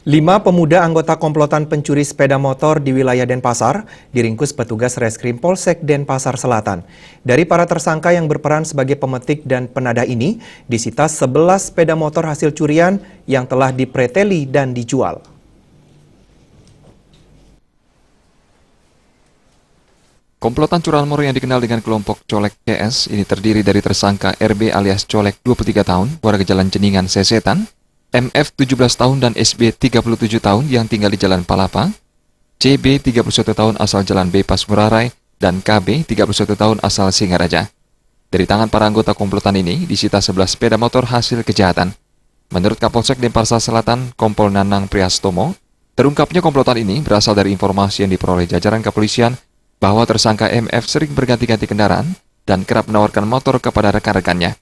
5 pemuda anggota komplotan pencuri sepeda motor di wilayah Denpasar diringkus petugas Reskrim Polsek Denpasar Selatan. Dari para tersangka yang berperan sebagai pemetik dan penadah ini, disita 11 sepeda motor hasil curian yang telah dipreteli dan dijual. Komplotan curanmor yang dikenal dengan kelompok Colek CS ini terdiri dari tersangka RB alias Colek 23 tahun, warga Jalan Jeningan Sesetan, MF 17 tahun dan SB 37 tahun yang tinggal di Jalan Palapa, CB 31 tahun asal Jalan Bepas Murarai, dan KB 31 tahun asal Singaraja. Dari tangan para anggota komplotan ini disita 11 sepeda motor hasil kejahatan. Menurut Kapolsek Denpasar Selatan, Kompol Nanang Priastomo, terungkapnya komplotan ini berasal dari informasi yang diperoleh jajaran kepolisian bahwa tersangka MF sering berganti-ganti kendaraan dan kerap menawarkan motor kepada rekan-rekannya.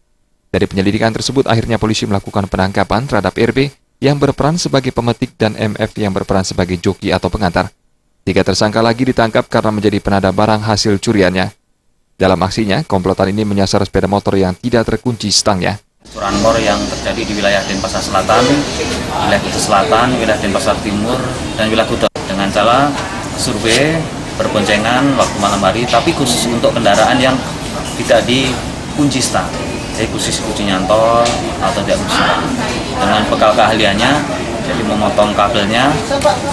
Dari penyelidikan tersebut, akhirnya polisi melakukan penangkapan terhadap RB yang berperan sebagai pemetik dan MF yang berperan sebagai joki atau pengantar. 3 tersangka lagi ditangkap karena menjadi penadah barang hasil curiannya. Dalam aksinya, komplotan ini menyasar sepeda motor yang tidak terkunci stangnya. Curanmor yang terjadi di wilayah Denpasar Selatan, wilayah Kuta Selatan, wilayah Denpasar Timur, dan wilayah Kuta dengan cara survei berboncengan waktu malam hari, tapi khusus untuk kendaraan yang tidak dikunci stang. Jadi khusus kunci nyantol atau tidak kunci stang. Dengan bekal keahliannya, jadi memotong kabelnya,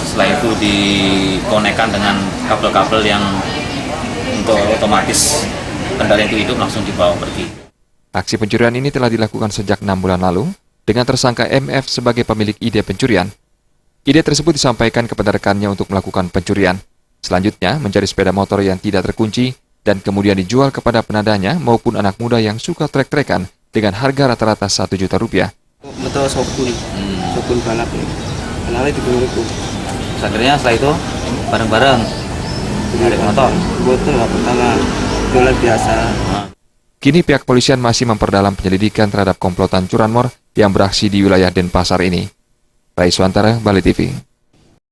setelah itu dikonekkan dengan kabel-kabel yang untuk otomatis kendaraan itu hidup langsung dibawa pergi. Aksi pencurian ini telah dilakukan sejak 6 bulan lalu dengan tersangka MF sebagai pemilik ide pencurian. Ide tersebut disampaikan kepada rekannya untuk melakukan pencurian. Selanjutnya, mencari sepeda motor yang tidak terkunci dan kemudian dijual kepada penadahnya maupun anak muda yang suka trek-trekan dengan harga rata-rata Rp1 juta. Betul sopun balap ya. Kenalnya di gunungku. Akhirnya setelah itu bareng-bareng narik motor. Betul lah pertama jualan biasa. Kini pihak polisian masih memperdalam penyelidikan terhadap komplotan curanmor yang beraksi di wilayah Denpasar ini. Rai Swantara, Bali TV.